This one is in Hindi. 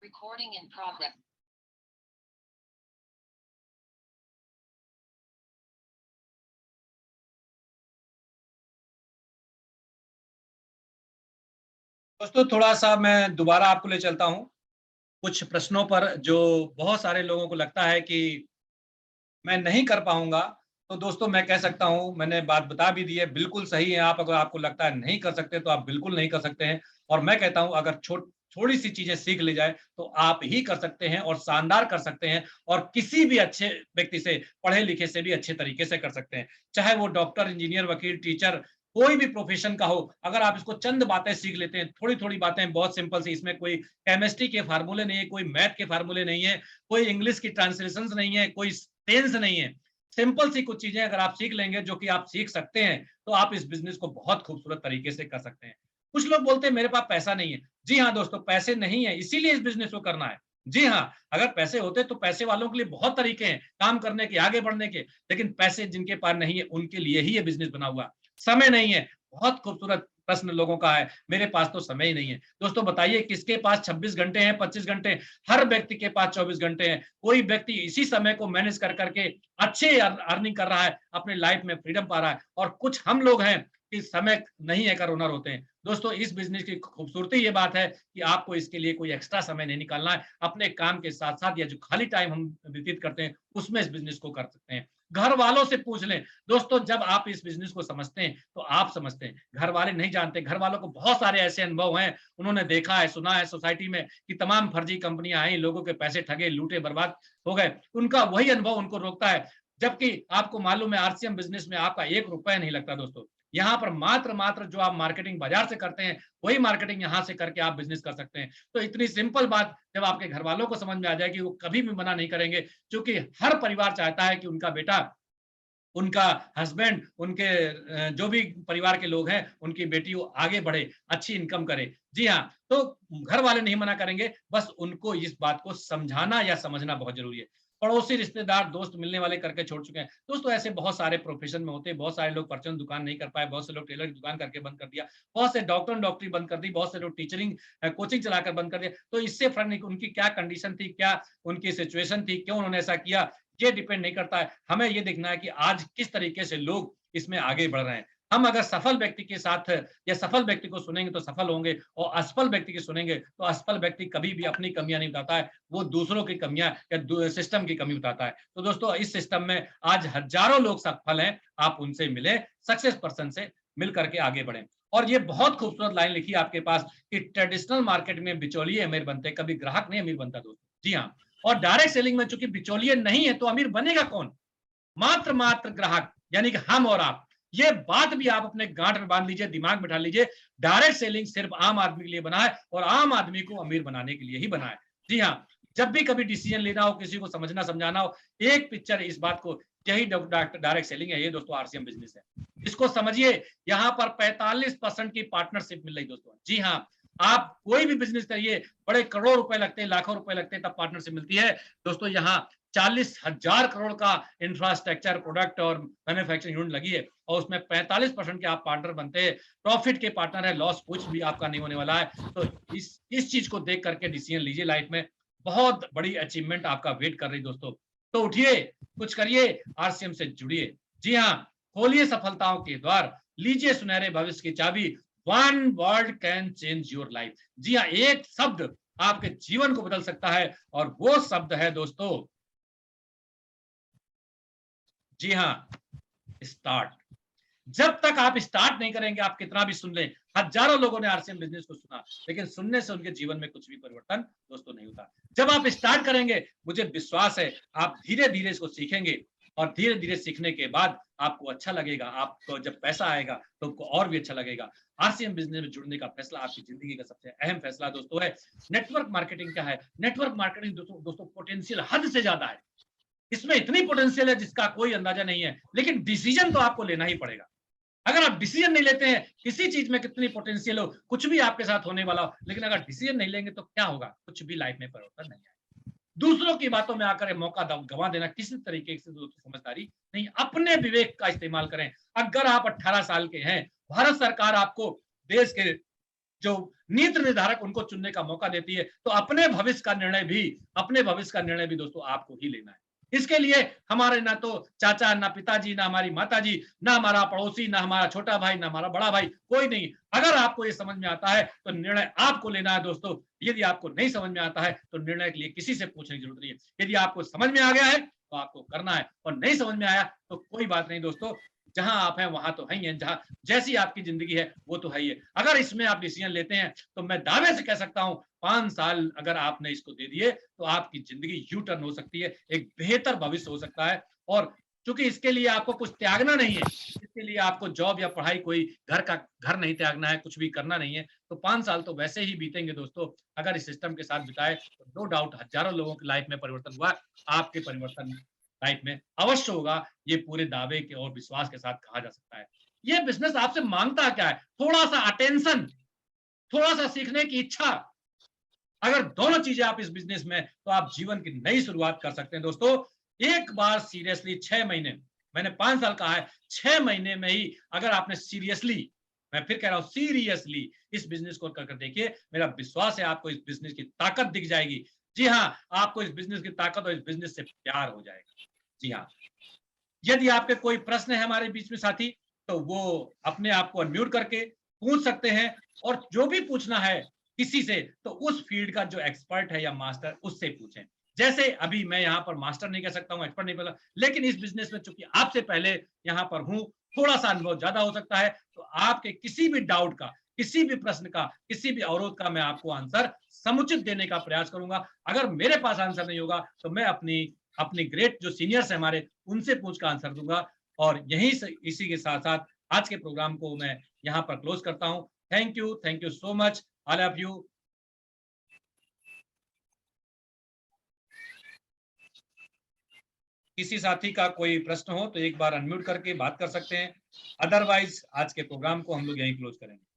Recording in progress. दोस्तों थोड़ा सा मैं दोबारा आपको ले चलता हूं कुछ प्रश्नों पर जो बहुत सारे लोगों को लगता है कि मैं नहीं कर पाऊंगा। तो दोस्तों मैं कह सकता हूं, मैंने बात बता भी दी है, बिल्कुल सही है। आप अगर आपको लगता है नहीं कर सकते तो आप बिल्कुल नहीं कर सकते हैं। और मैं कहता हूं अगर थोड़ी सी चीजें सीख ली जाए तो आप ही कर सकते हैं और शानदार कर सकते हैं और किसी भी अच्छे व्यक्ति से, पढ़े लिखे से भी अच्छे तरीके से कर सकते हैं। चाहे वो डॉक्टर, इंजीनियर, वकील, टीचर, कोई भी प्रोफेशन का हो। अगर आप इसको चंद बातें सीख लेते हैं, थोड़ी थोड़ी बातें, बहुत सिंपल सी, इसमें कोई केमिस्ट्री के फार्मूले नहीं है, कोई मैथ के फार्मूले नहीं है, कोई इंग्लिश की ट्रांसलेशन नहीं है, कोई टेंस नहीं है। सिंपल सी कुछ चीजें अगर आप सीख लेंगे, जो कि आप सीख सकते हैं, तो आप इस बिजनेस को बहुत खूबसूरत तरीके से कर सकते हैं। कुछ लोग बोलते हैं मेरे पास पैसा नहीं है। जी हाँ दोस्तों, पैसे नहीं है, इसीलिए इस बिजनेस को करना है। जी हाँ, अगर पैसे होते तो पैसे वालों के लिए बहुत तरीके हैं काम करने के, आगे बढ़ने के, लेकिन पैसे जिनके पास नहीं है उनके लिए ही ये बिजनेस बना हुआ। समय नहीं है, बहुत खूबसूरत प्रश्न लोगों का है, मेरे पास तो समय ही नहीं है। दोस्तों बताइए किसके पास 26 घंटे हैं, 25 घंटे हैं? हर व्यक्ति के पास 24 घंटे हैं। कोई व्यक्ति इसी समय को मैनेज कर करके अच्छे अर्निंग कर रहा है, अपने लाइफ में फ्रीडम पा रहा है, और कुछ हम लोग हैं कि समय नहीं है कर ओनर होते हैं। दोस्तों इस बिजनेस की खूबसूरती ये बात है कि आपको इसके लिए कोई एक्स्ट्रा समय नहीं निकालना है। अपने काम के साथ साथ या जो खाली टाइम हम व्यतीत करते हैं उसमें इस बिजनेस को कर सकते हैं। घर वालों से पूछ लें दोस्तों, जब आप इस बिजनेस को समझते हैं तो आप समझते हैं, घर वाले नहीं जानते। घर वालों को बहुत सारे ऐसे अनुभव हैं, उन्होंने देखा है, सुना है सोसाइटी में कि तमाम फर्जी कंपनियां आई, लोगों के पैसे ठगे, लूटे, बर्बाद हो गए। उनका वही अनुभव उनको रोकता है। जबकि आपको मालूम है आरसीएम बिजनेस में आपका 1 रुपया नहीं लगता दोस्तों। यहाँ पर मात्र मात्र जो आप मार्केटिंग बाजार से करते हैं, वही मार्केटिंग यहाँ से करके आप बिजनेस कर सकते हैं। तो इतनी सिंपल बात जब आपके घर वालों को समझ में आ जाएगी, वो कभी भी मना नहीं करेंगे, क्योंकि हर परिवार चाहता है कि उनका बेटा, उनका हस्बैंड, उनके जो भी परिवार के लोग हैं, उनकी बेटी वो आगे बढ़े, अच्छी इनकम करे। जी हाँ, तो घर वाले नहीं मना करेंगे, बस उनको इस बात को समझाना या समझना बहुत जरूरी है। पड़ोसी, रिश्तेदार, दोस्त मिलने वाले करके छोड़ चुके हैं दोस्तों। ऐसे बहुत सारे प्रोफेशन में होते हैं, बहुत सारे लोग परचून दुकान नहीं कर पाए, बहुत से लोग टेलर की दुकान करके बंद कर दिया, बहुत से डॉक्टर ने डॉक्टरी बंद कर दी, बहुत से लोग टीचरिंग कोचिंग चलाकर बंद कर दिया। तो इससे फर्क नहीं, उनकी क्या कंडीशन थी, क्या उनकी सिचुएशन थी, क्यों उन्होंने ऐसा किया, ये डिपेंड नहीं करता है। हमें ये देखना है कि आज किस तरीके से लोग इसमें आगे बढ़ रहे हैं। हम अगर सफल व्यक्ति के साथ या सफल व्यक्ति को सुनेंगे तो सफल होंगे, और असफल व्यक्ति की सुनेंगे तो असफल व्यक्ति कभी भी अपनी कमियां नहीं बताता है, वो दूसरों की कमियां या सिस्टम की कमी बताता है। तो दोस्तों इस सिस्टम में आज हजारों लोग सफल हैं, आप उनसे मिले, सक्सेस पर्सन से मिल करके आगे बढ़े। और ये बहुत खूबसूरत लाइन लिखी है आपके पास कि ट्रेडिशनल मार्केट में बिचौलिए अमीर बनते, कभी ग्राहक नहीं अमीर बनता दोस्तों। जी हाँ, और डायरेक्ट सेलिंग में चूंकि बिचौलिए नहीं है तो अमीर बनेगा कौन? मात्र मात्र ग्राहक, यानी कि हम और आप। ये बात भी आप अपने गांठ में बांध लीजिए, दिमाग में बिठा लीजिए। डायरेक्ट सेलिंग सिर्फ आम आदमी के लिए बना है और आम आदमी को अमीर बनाने के लिए ही बना है। जी हाँ, जब भी कभी डिसीजन लेना हो, किसी को समझना समझाना हो, एक पिक्चर इस बात को, यही डायरेक्ट सेलिंग है, ये दोस्तों आरसीएम बिजनेस है। इसको समझिए, यहाँ पर 45% की पार्टनरशिप मिल रही दोस्तों। जी हाँ, आप कोई भी बिजनेस करिए, बड़े करोड़ों रुपए लगते हैं, लाखों रुपए लगते हैं, तब पार्टनरशिप मिलती है दोस्तों। यहाँ 40,000 करोड़ का इंफ्रास्ट्रक्चर, प्रोडक्ट और मैन्युफैक्चरिंग यूनिट लगी है, और उसमें 45% के आप पार्टनर बनते हैं, प्रॉफिट के पार्टनर है, लॉस कुछ भी आपका नहीं होने वाला है। तो इस चीज को देख करके डिसीजन लीजिए लाइफ में, बहुत बड़ी अचीवमेंट आपका वेट कर रही दोस्तों। तो उठिए, कुछ करिए, आरसीएम से जुड़िए। जी हाँ, खोलिए सफलताओं के द्वार, लीजिए सुनहरे भविष्य की चाबी। One word can change your life. जी हाँ, एक शब्द आपके जीवन को बदल सकता है, और वो शब्द है दोस्तों, जी हाँ, स्टार्ट। जब तक आप स्टार्ट नहीं करेंगे, आप कितना भी सुन लें, हजारों लोगों ने आरसीएम बिजनेस को सुना, लेकिन सुनने से उनके जीवन में कुछ भी परिवर्तन दोस्तों नहीं होता। जब आप स्टार्ट करेंगे, मुझे विश्वास है आप धीरे धीरे इसको सीखेंगे, और धीरे धीरे सीखने के बाद आपको अच्छा लगेगा। आपको जब पैसा आएगा तो आपको और भी अच्छा लगेगा। आरसीएम बिजनेस में जुड़ने का फैसला आपकी जिंदगी का सबसे अहम फैसला दोस्तों है। नेटवर्क मार्केटिंग क्या है? नेटवर्क मार्केटिंग दोस्तों पोटेंशियल हद से ज्यादा है। इसमें इतनी पोटेंशियल है जिसका कोई अंदाजा नहीं है, लेकिन डिसीजन तो आपको लेना ही पड़ेगा। अगर आप डिसीजन नहीं लेते हैं, किसी चीज में कितनी पोटेंशियल हो, कुछ भी आपके साथ होने वाला हो, लेकिन अगर डिसीजन नहीं लेंगे तो क्या होगा? कुछ भी लाइफ में परिवर्तन नहीं आएगा। दूसरों की बातों में आकर मौका गंवा देना किसी तरीके से दोस्तों समझदारी नहीं। अपने विवेक का इस्तेमाल करें। अगर आप 18 साल के हैं, भारत सरकार आपको देश के जो नीति निर्धारक उनको चुनने का मौका देती है, तो अपने भविष्य का निर्णय भी दोस्तों आपको ही लेना है। इसके लिए हमारे ना तो चाचा, ना पिताजी, ना हमारी माताजी, ना हमारा पड़ोसी, ना हमारा छोटा भाई, ना हमारा बड़ा भाई, कोई नहीं। अगर आपको ये समझ में आता है तो निर्णय आपको लेना है दोस्तों। यदि आपको नहीं समझ में आता है तो निर्णय के लिए किसी से पूछने की जरूरत नहीं है। यदि आपको समझ में आ गया है तो आपको करना है, और नहीं समझ में आया तो कोई बात नहीं दोस्तों। जहां आप हैं वहां तो है ही है, जहां जैसी आपकी जिंदगी है वो तो है ही है। अगर इसमें आप डिसीजन लेते हैं तो मैं दावे से कह सकता हूं 5 साल अगर आपने इसको दे दिए तो आपकी जिंदगी यू टर्न हो सकती है, एक बेहतर भविष्य हो सकता है। और चूंकि इसके लिए आपको कुछ त्यागना नहीं है, इसके लिए आपको जॉब या पढ़ाई, कोई घर नहीं त्यागना है, कुछ भी करना नहीं है, तो 5 साल तो वैसे ही बीतेंगे दोस्तों अगर इस सिस्टम के साथ बिताए। तो नो डाउट हजारों लोगों की लाइफ में परिवर्तन हुआ, आपके परिवर्तन लाइफ में अवश्य होगा। ये पूरे दावे के और विश्वास के साथ कहा जा सकता है। ये बिजनेस आपसे मांगता क्या है? थोड़ा सा अटेंशन, थोड़ा सा सीखने की इच्छा। अगर दोनों चीजें आप इस बिजनेस में, तो आप जीवन की नई शुरुआत कर सकते हैं दोस्तों। एक बार सीरियसली 6 महीने, मैंने 5 साल कहा है, 6 महीने में ही अगर आपने सीरियसली, मैं फिर कह रहा हूं सीरियसली, इस बिजनेस को कर देखिए, मेरा विश्वास है आपको इस बिजनेस की ताकत दिख जाएगी। जी हाँ, आपको इस बिजनेस की ताकत और इस बिजनेस से प्यार हो जाएगा। जी हाँ, यदि आपके कोई प्रश्न है हमारे बीच में साथी, तो वो अपने आप को अनम्यूट करके पूछ सकते हैं, और जो भी पूछना है किसी से, तो उस फील्ड का जो एक्सपर्ट है या मास्टर, उससे पूछें। जैसे अभी मैं यहाँ पर मास्टर नहीं कह सकता हूँ, एक्सपर्ट नहीं बोला, लेकिन इस बिजनेस में चूंकि आपसे पहले यहाँ पर हूँ, थोड़ा सा अनुभव ज्यादा हो सकता है, तो आपके किसी भी डाउट का, किसी भी प्रश्न का, किसी भी अवरोध का मैं आपको आंसर समुचित देने का प्रयास करूंगा। अगर मेरे पास आंसर नहीं होगा तो मैं अपनी अपनी ग्रेट जो सीनियर्स है हमारे, उनसे पूछ कर आंसर दूंगा। और यही से, इसी के साथ साथ आज के प्रोग्राम को मैं यहाँ पर क्लोज करता हूँ। Thank you so much, all of you. किसी साथी का कोई प्रश्न हो तो एक बार अनम्यूट करके बात कर सकते हैं, अदरवाइज आज के प्रोग्राम को हम लोग यहीं क्लोज करेंगे।